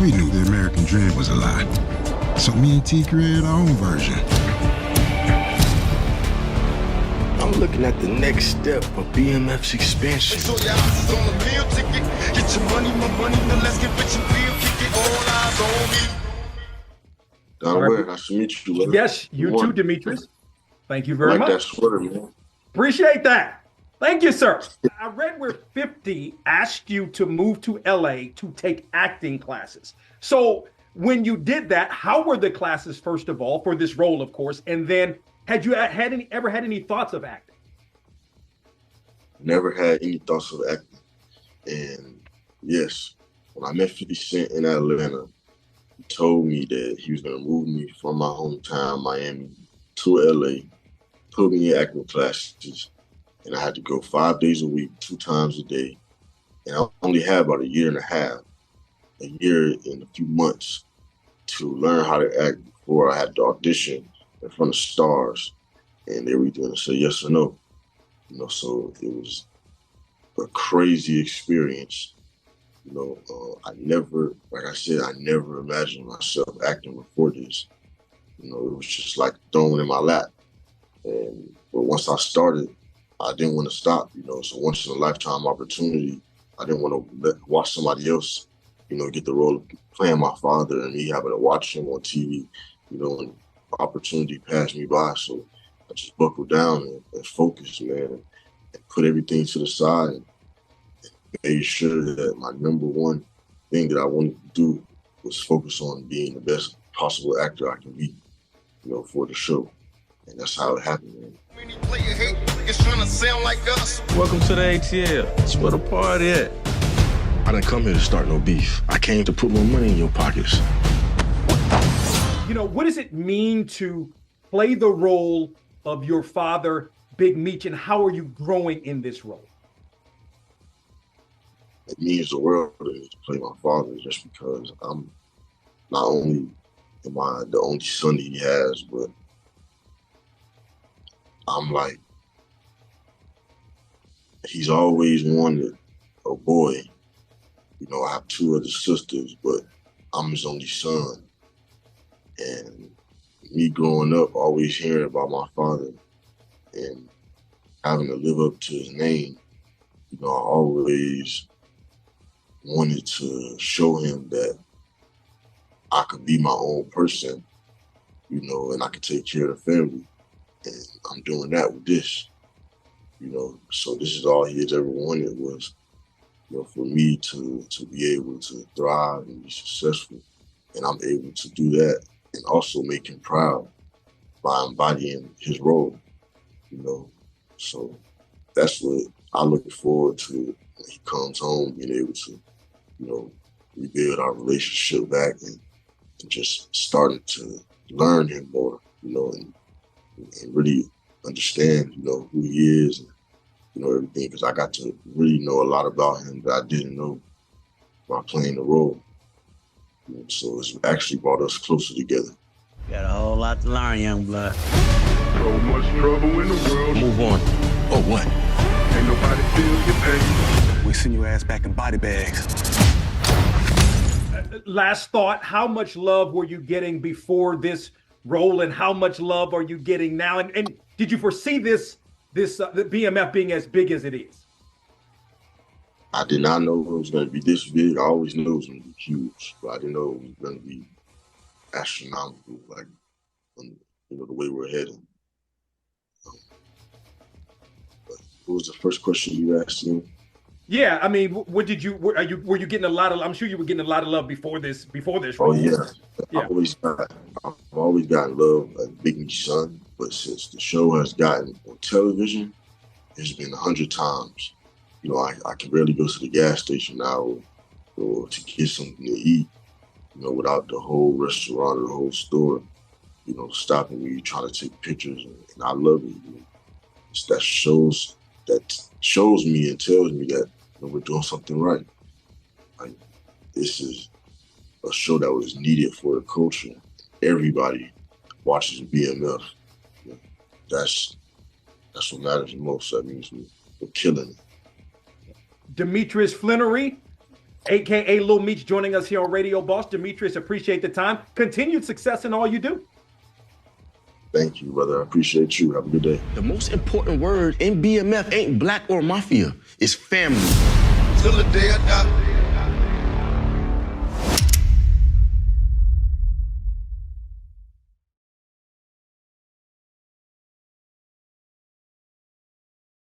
We knew the American dream was a lie. So me and T created our own version. I'm looking at the next step of BMF's expansion. So your house is on the meal ticket. Get your money, my money, now let's get rich and feel. Kick it, all eyes on me. Donal Ware, nice to meet you, brother. Yes, you too, Demetrius. Thank you very I like much. that sweater, man. Appreciate that. Thank you, sir. I read where 50 asked you to move to LA to take acting classes. So when you did that, how were the classes, first of all, for this role, of course, and then had you ever had any thoughts of acting? Never had any thoughts of acting. And yes, when I met 50 Cent in Atlanta, he told me that he was going to move me from my hometown, Miami, to LA, put me in acting classes, and I had to go 5 days a week, 2 times a day. And I only had about a year and a few months to learn how to act before I had to audition in front of stars. And they were either going to say yes or no. You know, so it was a crazy experience. You know, I never imagined myself acting before this. You know, it was just like thrown in my lap. But once I started, I didn't want to stop, you know. So once in a lifetime opportunity, I didn't want to watch somebody else, you know, get the role of playing my father and me having to watch him on TV, you know, and opportunity passed me by. So I just buckled down and focused, man, and put everything to the side and made sure that my number one thing that I wanted to do was focus on being the best possible actor I can be, you know, for the show. And that's how it happened, man. Welcome to the ATL. It's where the party at. I didn't come here to start no beef. I came to put more money in your pockets. You know, what does it mean to play the role of your father, Big Meech, and how are you growing in this role? It means the world to me to play my father, just because I'm not only am I the only son he has, but I'm like, he's always wanted a boy. You know, I have 2 other sisters, but I'm his only son. And me growing up, always hearing about my father and having to live up to his name, you know, I always wanted to show him that I could be my own person, you know, and I could take care of the family. And I'm doing that with this, you know. So this is all he has ever wanted was, you know, for me to be able to thrive and be successful. And I'm able to do that and also make him proud by embodying his role, you know. So that's what I look forward to when he comes home, being able to, you know, rebuild our relationship back and just starting to learn him more, you know, and really understand, you know, who he is and, you know, everything, because I got to really know a lot about him that I didn't know by playing the role. You know, so it's actually brought us closer together. Got a whole lot to learn, young blood. So much trouble in the world. Move on. Oh, what? Ain't nobody feel your pain. We send your ass back in body bags. Last thought, how much love were you getting before this role and how much love are you getting now? And did you foresee the BMF being as big as it is? I did not know it was going to be this big. I always knew it was going to be huge, but I didn't know it was going to be astronomical, like, you know, the way we're heading. But what was the first question you asked me? Yeah, I mean, what did you? Were you getting a lot of? I'm sure you were getting a lot of love before this. Oh role. yeah, Yeah. I've always gotten love as Big Meech son, but since the show has gotten on television, it's been 100 times. You know, I can barely go to the gas station now or to get something to eat, you know, without the whole restaurant or the whole store, you know, stopping me, trying to take pictures, and I love it. You know. That shows me and tells me that, you know, we're doing something right. Like, this is a show that was needed for the culture. Everybody watches BMF. You know, that's what matters the most. That means we're killing it. Demetrius Flenory, AKA Lil Meech, joining us here on Radio Boss. Demetrius, appreciate the time. Continued success in all you do. Thank you, brother. I appreciate you. Have a good day. The most important word in BMF ain't black or mafia. It's family. Till the day I die.